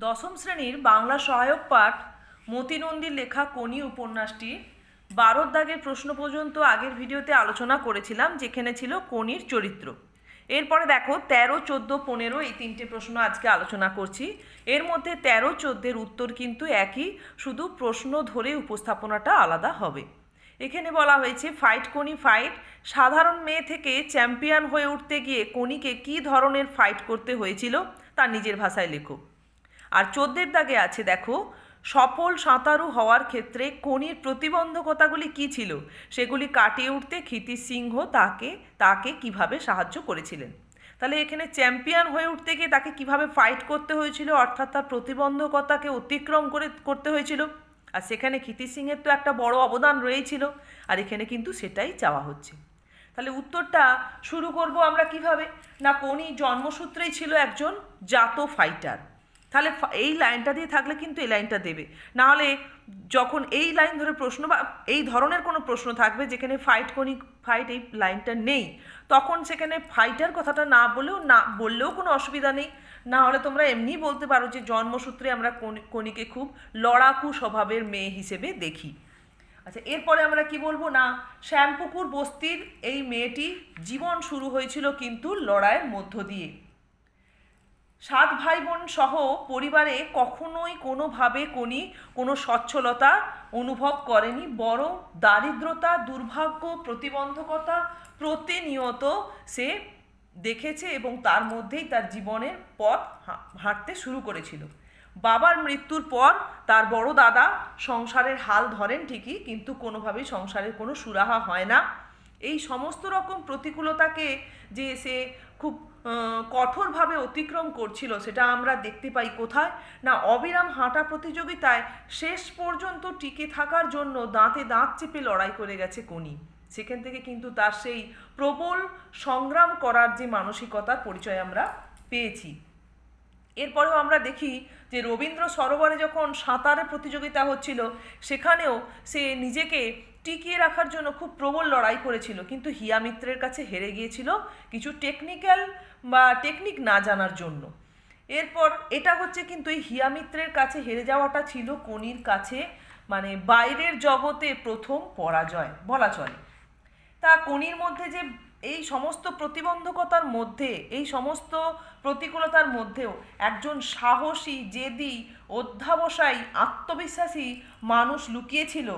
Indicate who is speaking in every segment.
Speaker 1: দশম শ্রেণীর বাংলা সহায়ক পাঠ মতি নন্দীর লেখা কোনি উপন্যাসটি ১২ দাগের প্রশ্ন পর্যন্ত আগের ভিডিওতে আলোচনা করেছিলাম, যেখানে ছিল কোনির চরিত্র। এরপরে দেখো ১৩, ১৪, ১৫ এই তিনটে প্রশ্ন আজকে আলোচনা করছি। এর মধ্যে ১৩, ১৪-এর উত্তর কিন্তু একই, শুধু প্রশ্ন ধরে উপস্থাপনাটা আলাদা হবে। এখানে বলা হয়েছে ফাইট কোনি ফাইট, সাধারণ মেয়ে থেকে চ্যাম্পিয়ন হয়ে উঠতে গিয়ে কোনিকে কী ধরনের ফাইট করতে হয়েছিল তার নিজের ভাষায় লেখো। আর ১৪ দাগে আছে দেখো, সফল সাঁতারু হওয়ার ক্ষেত্রে কোনির প্রতিবন্ধকতাগুলি কী ছিল, সেগুলি কাটিয়ে উঠতে ক্ষিতিশ সিংহ তাকে কিভাবে সাহায্য করেছিলেন। তাহলে এখানে চ্যাম্পিয়ন হয়ে উঠতে গিয়ে তাকে কিভাবে ফাইট করতে হয়েছিল, অর্থাৎ তার প্রতিবন্ধকতাকে অতিক্রম করতে হয়েছিল। আর সেখানে ক্ষিতিশ সিংহের তো একটা বড় অবদান রয়েছিল, আর এখানে কিন্তু সেটাই চাওয়া হচ্ছে। তাহলে উত্তরটা শুরু করব আমরা কিভাবে না, কোনি জন্মসূত্রেই ছিল একজন জাত ফাইটার। তাহলে এই লাইনটা দিয়ে থাকলে কিন্তু এই লাইনটা দেবে, না হলে যখন এই লাইন ধরে প্রশ্ন বা এই ধরনের কোনো প্রশ্ন থাকবে যেখানে ফাইট কোনি ফাইট এই লাইনটা নেই, তখন সেখানে ফাইটার কথাটা না বললেও কোনো অসুবিধা নেই। না হলে তোমরা এমনি বলতে পারো যে জন্মসূত্রে আমরা কোনিকে খুব লড়াকু স্বভাবের মেয়ে হিসেবে দেখি। আচ্ছা, এরপরে আমরা কি বলবো না, শ্যামপুকুর বস্তির এই মেয়েটি জীবন শুরু হয়েছিল কিন্তু লড়াইয়ের মধ্য দিয়ে। ৭ ভাই বোন সহ পরিবারে কখনোই কোনোভাবে কোনি কোনো সচ্ছলতা অনুভব করেনি, বরং দারিদ্রতা, দুর্ভাগ্য, প্রতিবন্ধকতা প্রতিনিয়ত সে দেখেছে এবং তার মধ্যেই তার জীবনের পথ হাঁটতে শুরু করেছিল। বাবার মৃত্যুর পর তার বড় দাদা সংসারের হাল ধরেন ঠিকই, কিন্তু কোনোভাবেই সংসারের কোনো সুরাহা হয় না। এই সমস্ত রকম প্রতিকূলতাকে যে সে খুব কঠোরভাবে অতিক্রম করছিল, সেটা আমরা দেখতে পাই কোথায় না, অবিরাম হাঁটা প্রতিযোগিতায় শেষ পর্যন্ত টিকে থাকার জন্য দাঁতে দাঁত চেপে লড়াই করে গেছে কোনি। সেখান থেকে কিন্তু তার সেই প্রবল সংগ্রাম করার যে মানসিকতার পরিচয় আমরা পেয়েছি। এরপরেও আমরা দেখি যে রবীন্দ্র সরোবরে যখন সাঁতারের প্রতিযোগিতা হচ্ছিল, সেখানেও সে নিজেকে টিকিয়ে রাখার জন্য খুব প্রবল লড়াই করেছিল, কিন্তু হিয়া মিত্রের কাছে হেরে গিয়েছিল কিছু টেকনিক না জানার জন্য। এরপর এটা হচ্ছে কিন্তু এই হিয়া মিত্রের কাছে হেরে যাওয়াটা ছিল কোনির কাছে মানে বাইরের জগতে প্রথম পরাজয় বলা চলে। তা কোনির মধ্যে যে এই সমস্ত প্রতিবন্ধকতার মধ্যে, এই সমস্ত প্রতিকূলতার মধ্যেও একজন সাহসী, জেদি, অধ্যাবসায়ী, আত্মবিশ্বাসী মানুষ লুকিয়েছিল,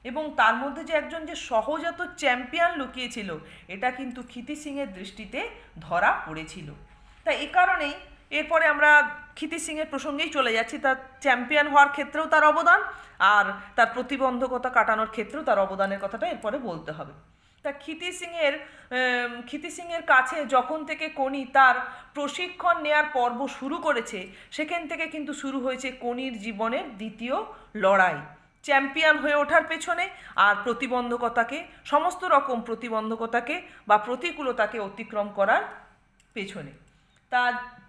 Speaker 1: এবং তার মধ্যে যে একজন যে সহজাত চ্যাম্পিয়ন লুকিয়েছিল, এটা কিন্তু ক্ষিতিশ সিংহের দৃষ্টিতে ধরা পড়েছিল। তাই এ কারণেই এরপরে আমরা ক্ষিতিশ সিংহের প্রসঙ্গেই চলে যাচ্ছি। তার চ্যাম্পিয়ন হওয়ার ক্ষেত্রেও তার অবদান, আর তার প্রতিবন্ধকতা কাটানোর ক্ষেত্রেও তার অবদানের কথাটা এরপরে বলতে হবে। তা ক্ষিতিশ সিংহের কাছে যখন থেকে কোনি তার প্রশিক্ষণ নেয়ার পর্ব শুরু করেছে, সেখান থেকে কিন্তু শুরু হয়েছে কোনির জীবনের দ্বিতীয় লড়াই, চ্যাম্পিয়ন হয়ে ওঠার পেছনে আর সমস্ত রকম প্রতিবন্ধকতাকে বা প্রতিকূলতাকে অতিক্রম করার পেছনে। তা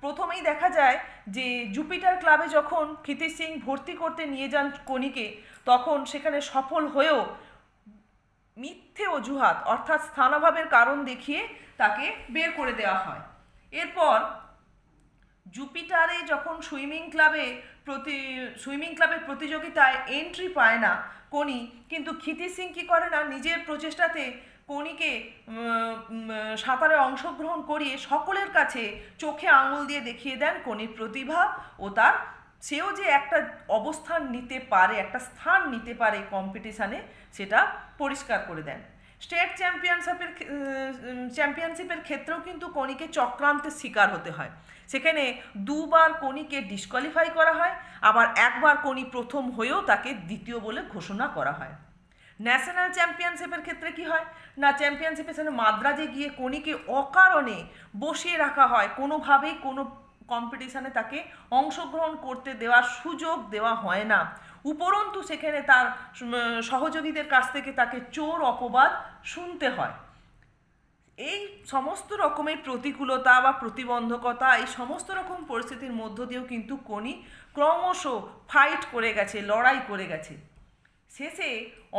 Speaker 1: প্রথমেই দেখা যায় যে জুপিটার ক্লাবে যখন ক্ষিতিশ সিং ভর্তি করতে নিয়ে যান কোনিকে, তখন সেখানে সফল হয়েও মিথ্যে অজুহাত অর্থাৎ স্থানাভাবের কারণ দেখিয়ে তাকে বের করে দেওয়া হয়। এরপর জুপিটারে যখন সুইমিং ক্লাবের প্রতিযোগিতায় এন্ট্রি পায় না কোনি, কিন্তু ক্ষিতিশ সিং কী করে না, নিজের প্রচেষ্টাতে কোনিকে সাঁতারে অংশগ্রহণ করিয়ে সকলের কাছে চোখে আঙুল দিয়ে দেখিয়ে দেন কোনির প্রতিভা ও সেও যে একটা অবস্থান নিতে পারে, একটা স্থান নিতে পারে কম্পিটিশানে, সেটা পরিষ্কার করে দেন। স্টেট চ্যাম্পিয়নশিপের ক্ষেত্রেও কিন্তু কোনিকে চক্রান্তের শিকার হতে হয়। সেখানে ২ বার কোনিকে ডিসকোয়ালিফাই করা হয়, আবার একবার কোনি প্রথম হয়েও তাকে দ্বিতীয় বলে ঘোষণা করা হয়। ন্যাশনাল চ্যাম্পিয়নশিপের ক্ষেত্রে কি হয় না, চ্যাম্পিয়নশিপের সামনে মাদ্রাজে গিয়ে কোনিকে অকারণে বসিয়ে রাখা হয়, কোনোভাবেই কোনো কম্পিটিশানে তাকে অংশগ্রহণ করতে দেওয়ার সুযোগ দেওয়া হয় না। উপরন্তু সেখানে তার সহযোগীদের কাছ থেকে তাকে চোর অপবাদ শুনতে হয়। এই সমস্ত রকমের প্রতিকূলতা বা প্রতিবন্ধকতা, এই সমস্ত রকম পরিস্থিতির মধ্য দিয়েও কিন্তু কোনি ক্রমশ ফাইট করে গেছে, লড়াই করে গেছে। শেষে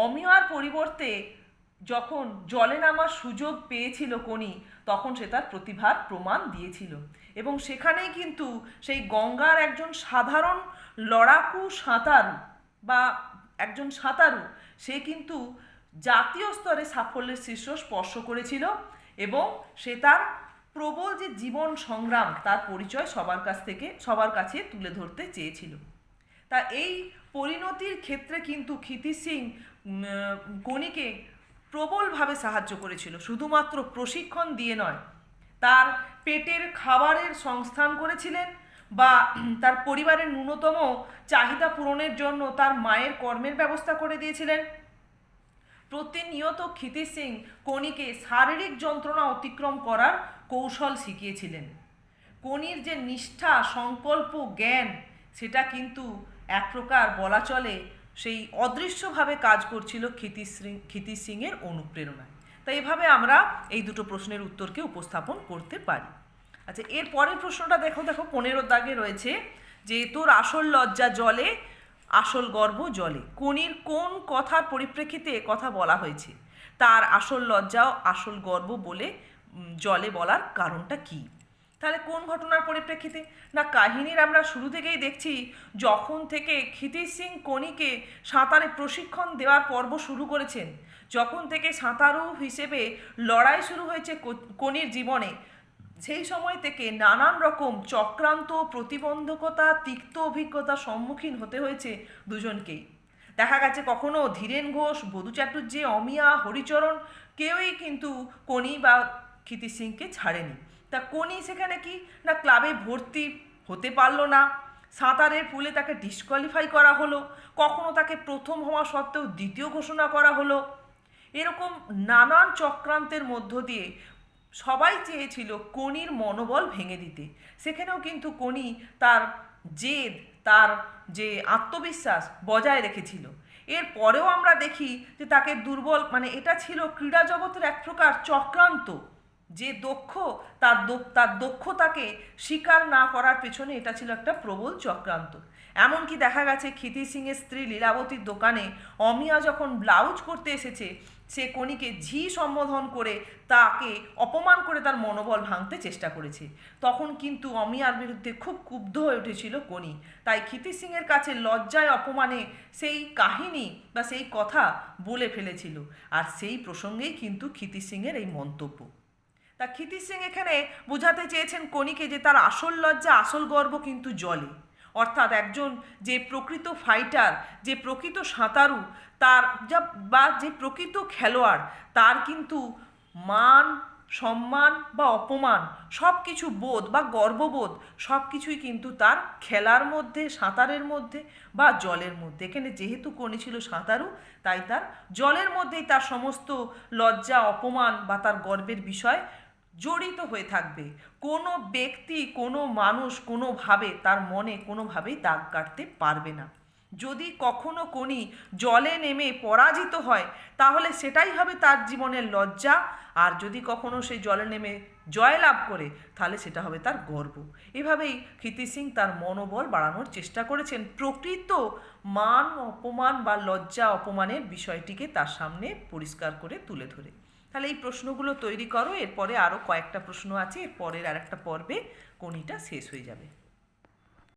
Speaker 1: অমিয়ার পরিবর্তে যখন জলে নামার সুযোগ পেয়েছিল কোনি, তখন সে তার প্রতিভার প্রমাণ দিয়েছিল। এবং সেখানেই কিন্তু সেই গঙ্গার একজন সাধারণ লড়াকু সাঁতারু বা একজন সাঁতারু সে কিন্তু জাতীয় স্তরে সাফল্যের শীর্ষ স্পর্শ করেছিল এবং সে তার প্রবল যে জীবন সংগ্রাম তার পরিচয় সবার কাছে তুলে ধরতে চেয়েছিল। তা এই পরিণতির ক্ষেত্রে কিন্তু ক্ষিতিশ সিং কোনিকে প্রবলভাবে সাহায্য করেছিল, শুধুমাত্র প্রশিক্ষণ দিয়ে নয়, তার পেটের খাবারের সংস্থান করেছিলেন বা তার পরিবারের ন্যূনতম চাহিদা পূরণের জন্য তার মায়ের কর্মের ব্যবস্থা করে দিয়েছিলেন। প্রতিনিয়ত ক্ষিতিশ সিং কোনিকে শারীরিক যন্ত্রণা অতিক্রম করার কৌশল শিখিয়েছিলেন। কোনির যে নিষ্ঠা, সংকল্প, জ্ঞান সেটা কিন্তু এক প্রকার বলা চলে সেই অদৃশ্যভাবে কাজ করছিল ক্ষিতিশ সিংয়ের অনুপ্রেরণায়। তাই এভাবে আমরা এই দুটো প্রশ্নের উত্তরকে উপস্থাপন করতে পারি। আচ্ছা, এর পরের প্রশ্নটা দেখো 15 দাগে রয়েছে যে তোর আসল লজ্জা জলে, আসল গর্ব জলে। কোনির কোন কথার পরিপ্রেক্ষিতে কথা বলা হয়েছে? তার আসল লজ্জা আসল গর্ব বলে জলে বলার কারণটা কি? তাহলে কোন ঘটনার পরিপ্রেক্ষিতে? না, কাহিনীর আমরা শুরু থেকেই দেখছি যখন থেকে ক্ষিতিশ সিং কোনিকে সাঁতারে প্রশিক্ষণ দেওয়ার পর্ব শুরু করেছেন, যখন থেকে সাঁতারু হিসেবে লড়াই শুরু হয়েছে কোনির জীবনে, সেই সময় থেকে নানান রকম চক্রান্ত, প্রতিবন্ধকতা, তিক্ত অভিজ্ঞতার সম্মুখীন হতে হয়েছে দুজনকেই। দেখা গেছে কখনো ধীরেন ঘোষ, বধূ চাটুর্যে, অমিয়া, হরিচরণ কেউই কিন্তু কোনি বা ক্ষিতিশ সিংকে ছাড়েনি। তা কোনি সেখানে কি না ক্লাবে ভর্তি হতে পারলো না, সাঁতারের পুলে তাকে ডিসকোয়ালিফাই করা হলো, কখনো তাকে প্রথম হওয়া সত্ত্বেও দ্বিতীয় ঘোষণা করা হলো। এরকম নানান চক্রান্তের মধ্য দিয়ে সবাই চেয়েছিল কোনির মনোবল ভেঙে দিতে। সেখানেও কিন্তু কোনি তার জেদ, তার যে আত্মবিশ্বাস বজায় রেখেছিল। এর পরেও আমরা দেখি যে তাকে দুর্বল, মানে এটা ছিল ক্রীড়া জগতের এক প্রকার চক্রান্ত। যে দক্ষ তার দক্ষতাকে স্বীকার না করার পেছনে এটা ছিল একটা প্রবল চক্রান্ত। এমনকি দেখা গেছে ক্ষিতিশ সিংয়ের স্ত্রী লীলাবতীর দোকানে অমিয়া যখন ব্লাউজ করতে এসেছে, সে কোনিকে ঝি সম্বোধন করে তাকে অপমান করে তার মনোবল ভাঙতে চেষ্টা করেছে। তখন কিন্তু অমিয়ার বিরুদ্ধে খুব ক্ষুব্ধ হয়ে উঠেছিল কোনি। তাই ক্ষিতিশ সিংয়ের কাছে লজ্জায় অপমানে সেই কাহিনী বা সেই কথা বলে ফেলেছিল। আর সেই প্রসঙ্গেই কিন্তু ক্ষিতিশ সিংয়ের এই মন্তব্য। তা ক্ষিতিশ সিং এখানে বোঝাতে চেয়েছেন কোনিকে যে তার আসল লজ্জা, আসল গর্ব কিন্তু জলে। অর্থাৎ একজন যে প্রকৃত ফাইটার, যে প্রকৃত সাঁতারু, তার যে প্রকৃত খেলোয়াড়, তার কিন্তু মান, সম্মান বা অপমান সব কিছু বোধ বা গর্ববোধ সব কিছুই কিন্তু তার খেলার মধ্যে, সাঁতারের মধ্যে বা জলের মধ্যে। এখানে যেহেতু কোনি ছিল সাঁতারু, তাই তার জলের মধ্যেই তার সমস্ত লজ্জা, অপমান বা তার গর্বের বিষয় জড়িত হয়ে থাকবে। কোনো ব্যক্তি, কোনো মানুষ কোনোভাবে তার মনে কোনোভাবেই দাগ কাটতে পারবে না। যদি কখনো কোনি জলে নেমে পরাজিত হয় তাহলে সেটাই হবে তার জীবনের লজ্জা, আর যদি কখনো সেই জলে নেমে জয়লাভ করে তাহলে সেটা হবে তার গর্ব। এভাবেই ক্ষিতিশ সিং তার মনোবল বাড়ানোর চেষ্টা করেছেন, প্রকৃত মান, অপমান বা লজ্জা অপমানের বিষয়টিকে তার সামনে পরিষ্কার করে তুলে ধরে। তাহলে এই প্রশ্নগুলো তৈরি করো, এরপরে আরও কয়েকটা প্রশ্ন আছে, এরপরের আরেকটা পর্বে কোনিটা শেষ হয়ে যাবে।